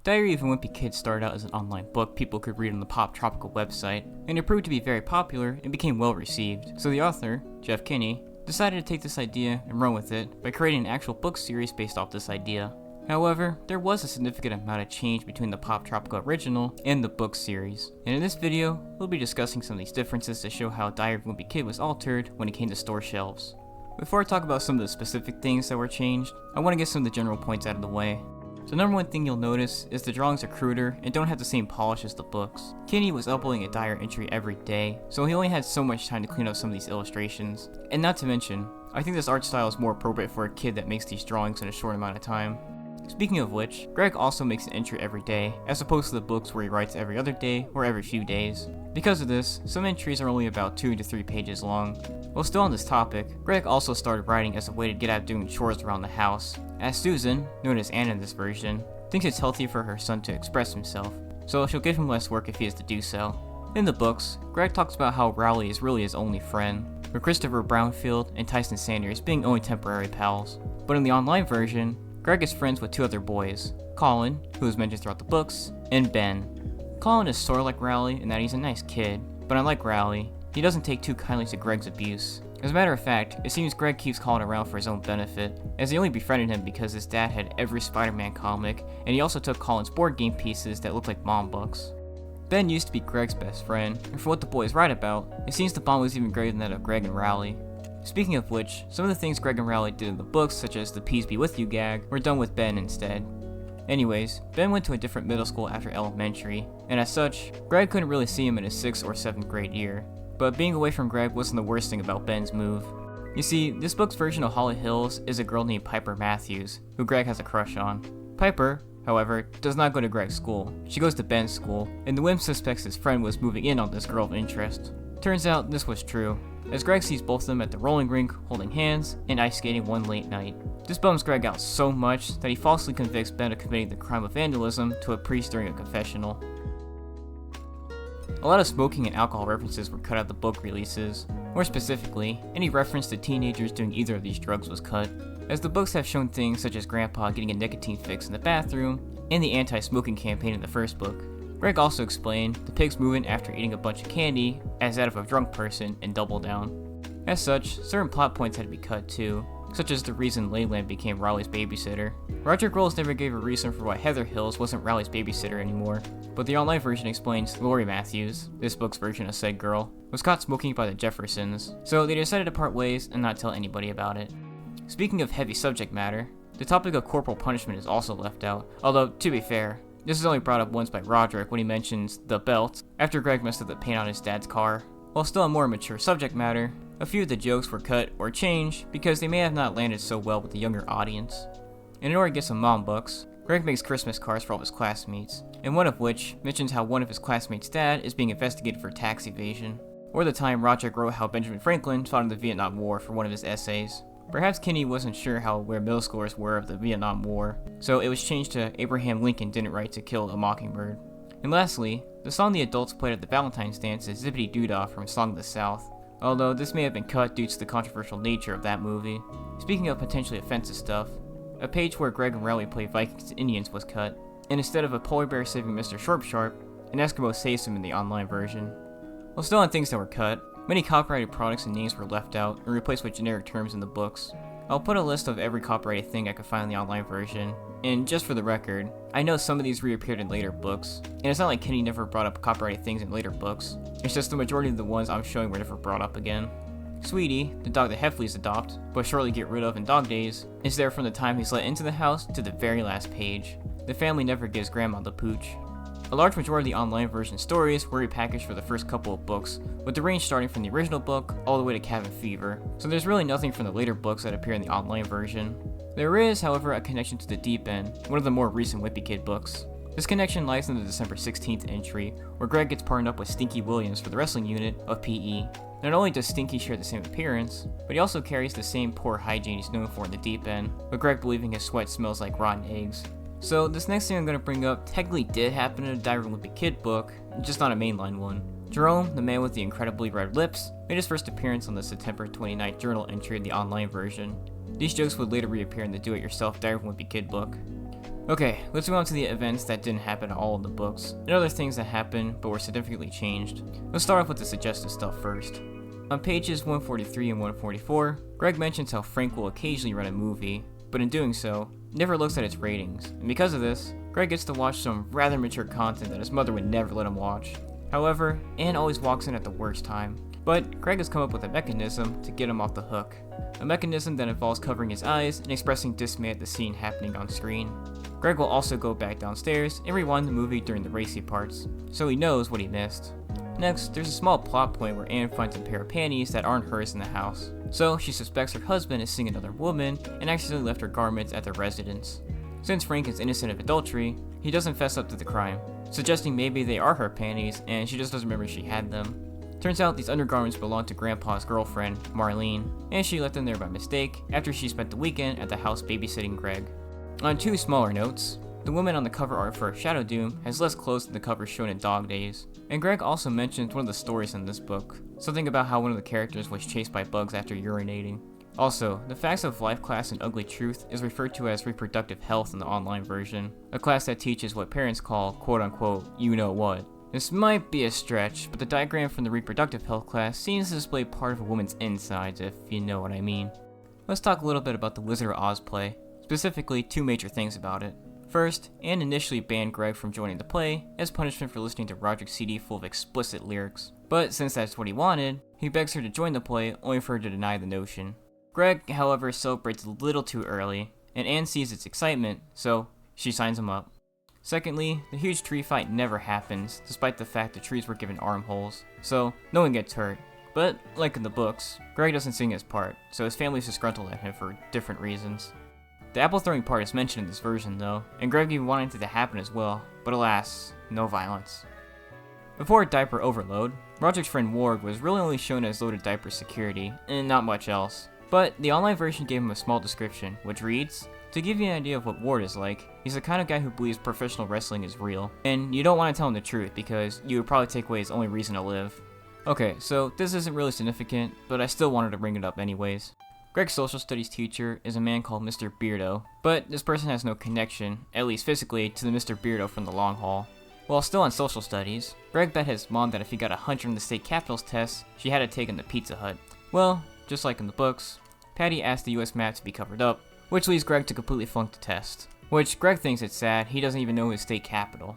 Diary of a Wimpy Kid started out as an online book people could read on the Poptropica website, and it proved to be very popular and became well received. So the author, Kinney, decided to take this idea and run with it by creating an actual book series based off this idea. However, there was a significant amount of change between the Poptropica original and the book series, and in this video, we'll be discussing some of these differences to show how Diary of a Wimpy Kid was altered when it came to store shelves. Before I talk about some of the specific things that were changed, I want to get some of the general points out of the way. The number one thing you'll notice is the drawings are cruder and don't have the same polish as the books. Kinney was uploading a diary entry every day, so he only had so much time to clean up some of these illustrations. And not to mention, I think this art style is more appropriate for a kid that makes these drawings in a short amount of time. Speaking of which, Greg also makes an entry every day, as opposed to the books where he writes every other day or every few days. Because of this, some entries are only about 2 to 3 pages long. While still on this topic, Greg also started writing as a way to get out doing chores around the house, as Susan, known as Anna in this version, thinks it's healthy for her son to express himself, so she'll give him less work if he has to do so. In the books, Greg talks about how Rowley is really his only friend, with Christopher Brownfield and Tyson Sanders being only temporary pals. But in the online version, Greg is friends with 2 other boys, Colin, who is mentioned throughout the books, and Ben. Colin is sort of like Rowley in that he's a nice kid, but unlike Rowley, he doesn't take too kindly to Greg's abuse. As a matter of fact, it seems Greg keeps Colin around for his own benefit, as he only befriended him because his dad had every Spider-Man comic, and he also took Colin's board game pieces that looked like mom books. Ben used to be Greg's best friend, and for what the boys write about, it seems the bond was even greater than that of Greg and Rowley. Speaking of which, some of the things Greg and Rowley did in the books, such as the Peas Be With You gag, were done with Ben instead. Anyways, Ben went to a different middle school after elementary, and as such, Greg couldn't really see him in his 6th or 7th grade year. But being away from Greg wasn't the worst thing about Ben's move. You see, this book's version of Holly Hills is a girl named Piper Matthews, who Greg has a crush on. Piper, however, does not go to Greg's school. She goes to Ben's school, and the Wimp suspects his friend was moving in on this girl of interest. Turns out this was true, as Greg sees both of them at the rolling rink holding hands and ice skating one late night. This bums Greg out so much that he falsely convicts Ben of committing the crime of vandalism to a priest during a confessional. A lot of smoking and alcohol references were cut out of the book releases. More specifically, any reference to teenagers doing either of these drugs was cut, as the books have shown things such as Grandpa getting a nicotine fix in the bathroom and the anti-smoking campaign in the first book. Greg also explained the pig's movement after eating a bunch of candy as that of a drunk person in Double Down. As such, certain plot points had to be cut too, such as the reason Leyland became Rowley's babysitter. Roger Groles never gave a reason for why Heather Hills wasn't Rowley's babysitter anymore, but the online version explains Lori Matthews, this book's version of said girl, was caught smoking by the Jeffersons, so they decided to part ways and not tell anybody about it. Speaking of heavy subject matter, the topic of corporal punishment is also left out, although to be fair, this is only brought up once by Roderick when he mentions the belt after Greg messed up the paint on his dad's car. While still a more mature subject matter, a few of the jokes were cut or changed because they may have not landed so well with the younger audience. And in order to get some mom books, Greg makes Christmas cards for all of his classmates, and one of which mentions how one of his classmates' dad is being investigated for tax evasion, or the time Roderick wrote how Benjamin Franklin fought in the Vietnam War for one of his essays. Perhaps Kinney wasn't sure how aware middle schoolers were of the Vietnam War, so it was changed to Abraham Lincoln didn't write To Kill a Mockingbird. And lastly, the song the adults played at the Valentine's dance is Zippity Doo-Dah from Song of the South, although this may have been cut due to the controversial nature of that movie. Speaking of potentially offensive stuff, a page where Greg and Rowley play Vikings and Indians was cut, and instead of a polar bear saving Mr. Sharp, an Eskimo saves him in the online version. While still on things that were cut, many copyrighted products and names were left out and replaced with generic terms in the books. I'll put a list of every copyrighted thing I could find in the online version, and just for the record, I know some of these reappeared in later books, and it's not like Kinney never brought up copyrighted things in later books, it's just the majority of the ones I'm showing were never brought up again. Sweetie, the dog that Heffleys adopt, but shortly get rid of in Dog Days, is there from the time he's let into the house to the very last page. The family never gives Grandma the pooch. A large majority of the online version stories were repackaged for the first couple of books, with the range starting from the original book all the way to Cabin Fever, so there's really nothing from the later books that appear in the online version. There is, however, a connection to the Deep End, one of the more recent Wimpy Kid books. This connection lies in the December 16th entry, where Greg gets partnered up with Stinky Williams for the wrestling unit of PE. Not only does Stinky share the same appearance, but he also carries the same poor hygiene he's known for in the Deep End, with Greg believing his sweat smells like rotten eggs. So this next thing I'm going to bring up technically did happen in a Diary of a Wimpy Kid book, just not a mainline one. Jerome, the man with the incredibly red lips, made his first appearance on the September 29th journal entry in the online version. These jokes would later reappear in the Do-It-Yourself Diary of a Wimpy Kid book. Okay, let's move on to the events that didn't happen at all in the books, and other things that happened but were significantly changed. Let's start off with the suggested stuff first. On pages 143 and 144, Greg mentions how Frank will occasionally rent a movie, but in doing so, never looks at its ratings, and because of this, Greg gets to watch some rather mature content that his mother would never let him watch. However, Anne always walks in at the worst time, but Greg has come up with a mechanism to get him off the hook. A mechanism that involves covering his eyes and expressing dismay at the scene happening on screen. Greg will also go back downstairs and rewind the movie during the racy parts, so he knows what he missed. Next, there's a small plot point where Anne finds a pair of panties that aren't hers in the house, so she suspects her husband is seeing another woman and accidentally left her garments at their residence. Since Frank is innocent of adultery, he doesn't fess up to the crime, suggesting maybe they are her panties and she just doesn't remember she had them. Turns out these undergarments belong to Grandpa's girlfriend, Marlene, and she left them there by mistake after she spent the weekend at the house babysitting Greg. On two smaller notes, the woman on the cover art for Shadow Doom has less clothes than the cover shown in Dog Days, and Greg also mentions one of the stories in this book, something about how one of the characters was chased by bugs after urinating. Also, the Facts of Life class in Ugly Truth is referred to as reproductive health in the online version, a class that teaches what parents call quote-unquote you-know-what. This might be a stretch, but the diagram from the reproductive health class seems to display part of a woman's insides, if you know what I mean. Let's talk a little bit about the Wizard of Oz play, specifically two major things about it. First, Anne initially banned Greg from joining the play as punishment for listening to Roderick's CD full of explicit lyrics, but since that's what he wanted, he begs her to join the play only for her to deny the notion. Greg, however, celebrates a little too early, and Anne sees its excitement, so she signs him up. Secondly, the huge tree fight never happens, despite the fact the trees were given armholes, so no one gets hurt. But, like in the books, Greg doesn't sing his part, so his family's disgruntled at him for different reasons. The apple throwing part is mentioned in this version though, and Greg even wanted it to happen as well, but alas, no violence. Before diaper overload, Roderick's friend Ward was really only shown as loaded diaper security, and not much else. But the online version gave him a small description, which reads, "To give you an idea of what Ward is like, he's the kind of guy who believes professional wrestling is real, and you don't want to tell him the truth because you would probably take away his only reason to live." Okay, so this isn't really significant, but I still wanted to bring it up anyways. Greg's social studies teacher is a man called Mr. Beardo, but this person has no connection, at least physically, to the Mr. Beardo from the long haul. While still on social studies, Greg bet his mom that if he got 100 on the state capitals test, she had to take him to Pizza Hut. Well, just like in the books, Patty asked the US map to be covered up, which leads Greg to completely flunk the test. Which Greg thinks it's sad, he doesn't even know his state capital.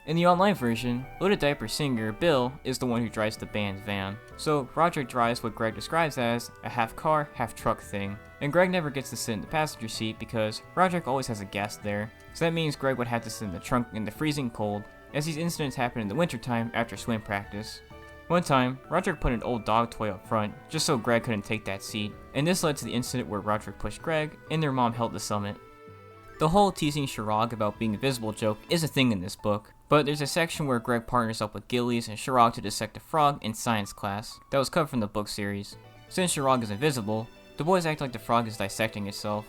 In the online version, loaded diaper singer Bill is the one who drives the band's van, so Roderick drives what Greg describes as a half car, half truck thing, and Greg never gets to sit in the passenger seat because Roderick always has a guest there, so that means Greg would have to sit in the trunk in the freezing cold, as these incidents happen in the wintertime after swim practice. One time, Roderick put an old dog toy up front, just so Greg couldn't take that seat, and this led to the incident where Roderick pushed Greg, and their mom held the summit. The whole teasing Shirag about being invisible joke is a thing in this book, but there's a section where Greg partners up with Gillies and Shirag to dissect a frog in science class that was cut from the book series. Since Shirag is invisible, the boys act like the frog is dissecting itself.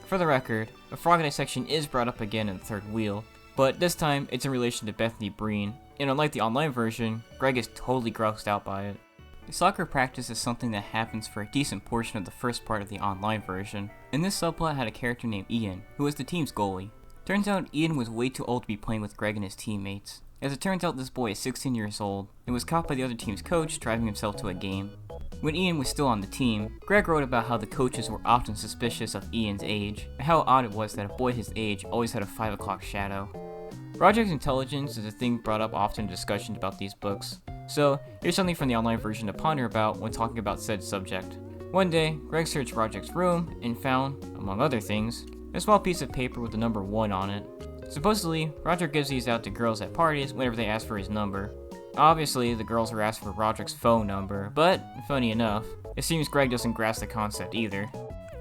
For the record, a frog dissection is brought up again in the third wheel, but this time it's in relation to Bethany Breen, and unlike the online version, Greg is totally grossed out by it. The soccer practice is something that happens for a decent portion of the first part of the online version, and this subplot had a character named Ian, who was the team's goalie. Turns out Ian was way too old to be playing with Greg and his teammates. As it turns out, this boy is 16 years old, and was caught by the other team's coach driving himself to a game. When Ian was still on the team, Greg wrote about how the coaches were often suspicious of Ian's age, and how odd it was that a boy his age always had a 5 o'clock shadow. Roderick's intelligence is a thing brought up often in discussions about these books, so here's something from the online version to ponder about when talking about said subject. One day, Greg searched Roderick's room and found, among other things, a small piece of paper with the number 1 on it. Supposedly, Roderick gives these out to girls at parties whenever they ask for his number. Obviously, the girls were asked for Roderick's phone number, but, funny enough, it seems Greg doesn't grasp the concept either.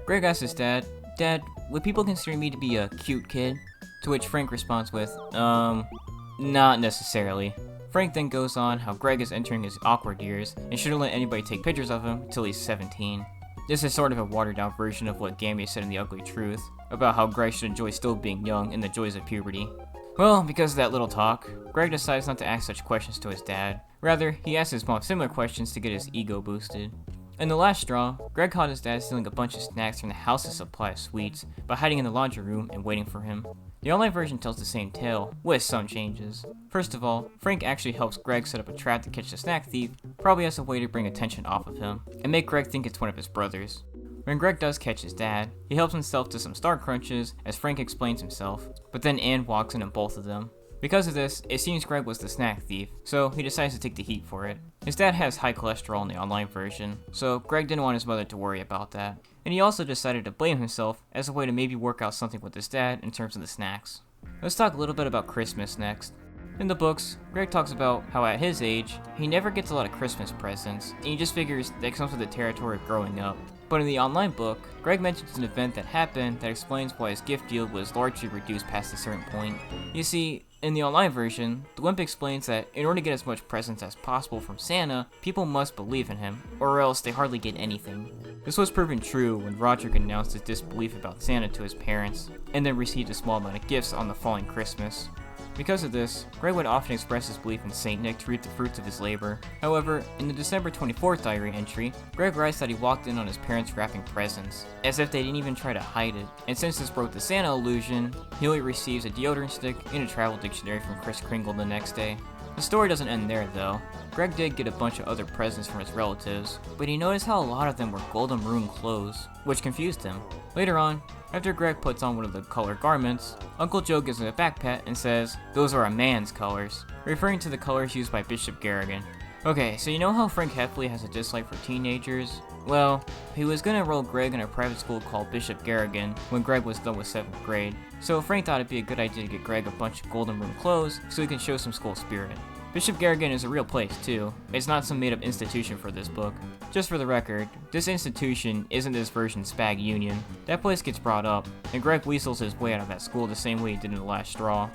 Greg asks his dad, "Dad, would people consider me to be a cute kid?" To which Frank responds with, not necessarily. Frank then goes on how Greg is entering his awkward years and shouldn't let anybody take pictures of him until he's 17. This is sort of a watered down version of what Gambier said in The Ugly Truth, about how Greg should enjoy still being young and the joys of puberty. Well, because of that little talk, Greg decides not to ask such questions to his dad. Rather, he asks his mom similar questions to get his ego boosted. In the last straw, Greg caught his dad stealing a bunch of snacks from the house's supply of sweets by hiding in the laundry room and waiting for him. The online version tells the same tale, with some changes. First of all, Frank actually helps Greg set up a trap to catch the snack thief, probably as a way to bring attention off of him, and make Greg think it's one of his brothers. When Greg does catch his dad, he helps himself to some Star Crunches, as Frank explains himself, but then Ann walks in on both of them. Because of this, it seems Greg was the snack thief, so he decides to take the heat for it. His dad has high cholesterol in the online version, so Greg didn't want his mother to worry about that. And he also decided to blame himself as a way to maybe work out something with his dad in terms of the snacks. Let's talk a little bit about Christmas next. In the books, Greg talks about how at his age, he never gets a lot of Christmas presents, and he just figures that comes with the territory of growing up. But in the online book, Greg mentions an event that happened that explains why his gift yield was largely reduced past a certain point. You see, in the online version, the Wimp explains that in order to get as much presents as possible from Santa, people must believe in him, or else they hardly get anything. This was proven true when Roderick announced his disbelief about Santa to his parents, and then received a small amount of gifts on the following Christmas. Because of this, Greg would often express his belief in Saint Nick to reap the fruits of his labor. However, in the December 24th diary entry, Greg writes that he walked in on his parents wrapping presents, as if they didn't even try to hide it. And since this broke the Santa illusion, he only receives a deodorant stick and a travel dictionary from Kris Kringle the next day. The story doesn't end there though. Greg did get a bunch of other presents from his relatives, but he noticed how a lot of them were golden maroon clothes, which confused him. Later on, after Greg puts on one of the colored garments, Uncle Joe gives him a back pat and says, "Those are a man's colors," referring to the colors used by Bishop Garrigan. Okay, so you know how Frank Heffley has a dislike for teenagers? Well, he was gonna enroll Greg in a private school called Bishop Garrigan when Greg was done with 7th grade, so Frank thought it'd be a good idea to get Greg a bunch of golden maroon clothes so he can show some school spirit. Bishop Garrigan is a real place too, it's not some made up institution for this book. Just for the record, this institution isn't this version's Spag Union. That place gets brought up, and Greg weasels his way out of that school the same way he did in The Last Straw.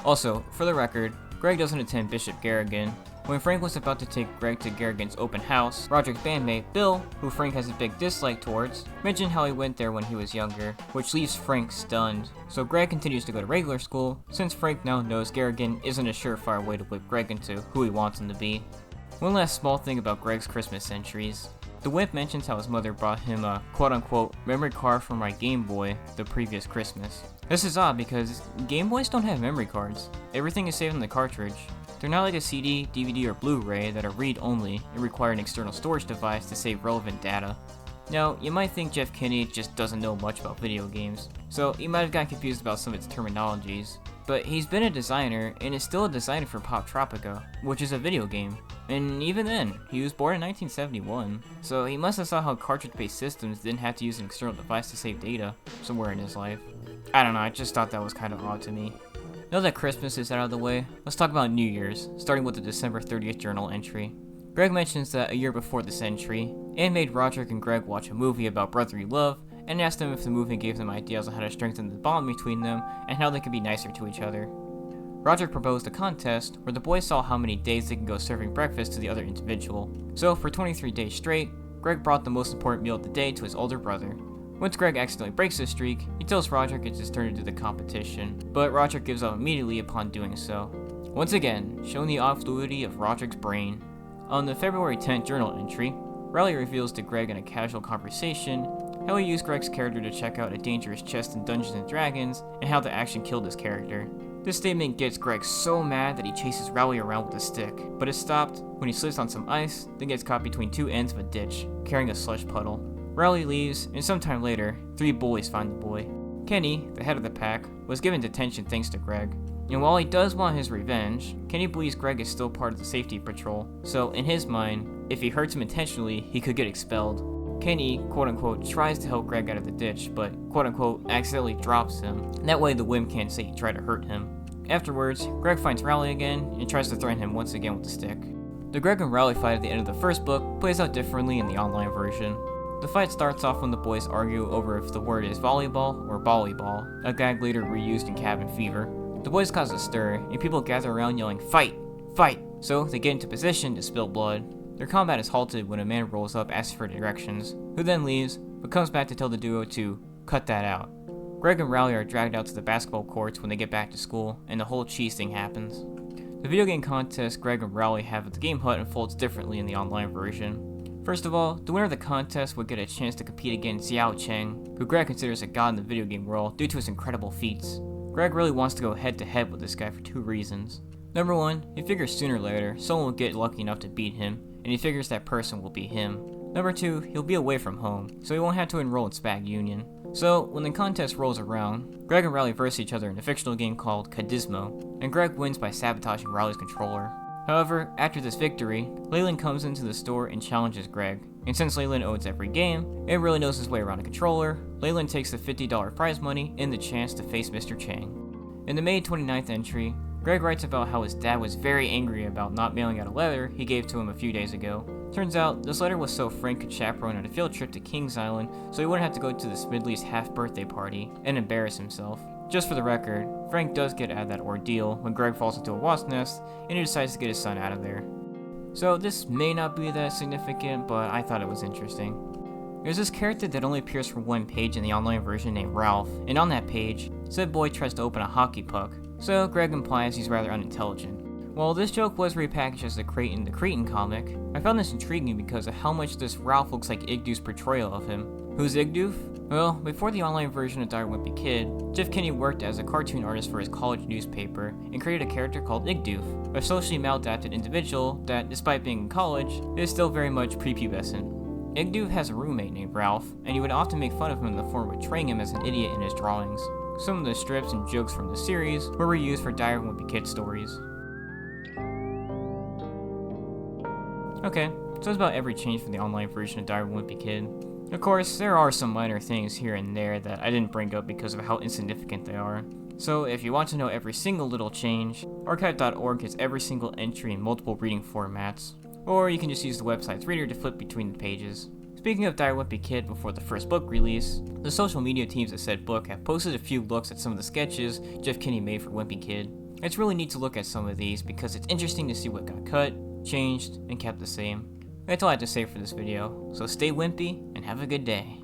Also, for the record, Greg doesn't attend Bishop Garrigan. When Frank was about to take Greg to Garrigan's open house, Roderick's bandmate, Bill, who Frank has a big dislike towards, mentioned how he went there when he was younger, which leaves Frank stunned. So Greg continues to go to regular school, since Frank now knows Garrigan isn't a surefire way to whip Greg into who he wants him to be. One last small thing about Greg's Christmas entries. The Wimp mentions how his mother brought him a quote-unquote memory card for my Game Boy the previous Christmas. This is odd because Game Boys don't have memory cards. Everything is saved on the cartridge. They're not like a CD, DVD, or Blu-ray that are read-only and require an external storage device to save relevant data. Now, you might think Jeff Kinney just doesn't know much about video games, so he might have gotten confused about some of its terminologies. But he's been a designer and is still a designer for Poptropica, which is a video game. And even then, he was born in 1971, so he must have saw how cartridge-based systems didn't have to use an external device to save data somewhere in his life. I don't know, I just thought that was kind of odd to me. Now that Christmas is out of the way, let's talk about New Year's, starting with the December 30th journal entry. Greg mentions that a year before this entry, Ann made Roderick and Greg watch a movie about brotherly love, and asked them if the movie gave them ideas on how to strengthen the bond between them and how they could be nicer to each other. Roderick proposed a contest where the boys saw how many days they can go serving breakfast to the other individual. So for 23 days straight, Greg brought the most important meal of the day to his older brother. Once Greg accidentally breaks the streak, he tells Roderick it's his turn to do the competition, but Roderick gives up immediately upon doing so. Once again, showing the odd fluidity of Roderick's brain. On the February 10th journal entry, Riley reveals to Greg in a casual conversation how he used Greg's character to check out a dangerous chest in Dungeons & Dragons, and how the action killed his character. This statement gets Greg so mad that he chases Rowley around with a stick, but is stopped when he slips on some ice, then gets caught between two ends of a ditch, carrying a slush puddle. Rowley leaves, and sometime later, 3 bullies find the boy. Kinney, the head of the pack, was given detention thanks to Greg. And while he does want his revenge, Kinney believes Greg is still part of the safety patrol, so in his mind, if he hurts him intentionally, he could get expelled. Kinney, quote-unquote, tries to help Greg out of the ditch, but, quote-unquote, accidentally drops him. That way the Wimp can't say he tried to hurt him. Afterwards, Greg finds Rowley again, and tries to threaten him once again with a stick. The Greg and Rowley fight at the end of the first book plays out differently in the online version. The fight starts off when the boys argue over if the word is volleyball or volleyball, a gag later reused in Cabin Fever. The boys cause a stir, and people gather around yelling, "Fight! Fight!" So they get into position to spill blood. Their combat is halted when a man rolls up asking for directions, who then leaves, but comes back to tell the duo to cut that out. Greg and Rowley are dragged out to the basketball courts when they get back to school, and the whole cheese thing happens. The video game contest Greg and Rowley have at the game hut unfolds differently in the online version. First of all, the winner of the contest would get a chance to compete against Xiao Cheng, who Greg considers a god in the video game world due to his incredible feats. Greg really wants to go head to head with this guy for 2 reasons. Number 1, he figures sooner or later someone will get lucky enough to beat him, and he figures that person will be him. Number 2, he'll be away from home, so he won't have to enroll in Spag Union. So, when the contest rolls around, Greg and Riley verse each other in a fictional game called Cadismo, and Greg wins by sabotaging Riley's controller. However, after this victory, Leyland comes into the store and challenges Greg, and since Leyland owns every game, and really knows his way around a controller, Leyland takes the $50 prize money and the chance to face Mr. Chang. In the May 29th entry, Greg writes about how his dad was very angry about not mailing out a letter he gave to him a few days ago. Turns out, this letter was so Frank could chaperone on a field trip to Kings Island so he wouldn't have to go to the Smidley's half-birthday party and embarrass himself. Just for the record, Frank does get out of that ordeal when Greg falls into a wasp nest and he decides to get his son out of there. So this may not be that significant, but I thought it was interesting. There's this character that only appears for 1 page in the online version named Ralph, and on that page, said boy tries to open a hockey puck, so Greg implies he's rather unintelligent. While this joke was repackaged as the Cretan comic, I found this intriguing because of how much this Ralph looks like Igdoof's portrayal of him. Who's Igdoof? Well, before the online version of Dire Wimpy Kid, Jeff Kinney worked as a cartoon artist for his college newspaper and created a character called Igdoof, a socially maladapted individual that, despite being in college, is still very much prepubescent. Igdoof has a roommate named Ralph, and he would often make fun of him in the form of portraying him as an idiot in his drawings. Some of the strips and jokes from the series were reused for Dire Wimpy Kid stories. Okay, so that's about every change from the online version of Dire Wimpy Kid. Of course, there are some minor things here and there that I didn't bring up because of how insignificant they are. So if you want to know every single little change, archive.org has every single entry in multiple reading formats, or you can just use the website's reader to flip between the pages. Speaking of Dire Wimpy Kid before the first book release, the social media teams that said book have posted a few looks at some of the sketches Jeff Kinney made for Wimpy Kid. It's really neat to look at some of these because it's interesting to see what got cut, changed, and kept the same. That's all I have to say for this video, so stay wimpy and have a good day.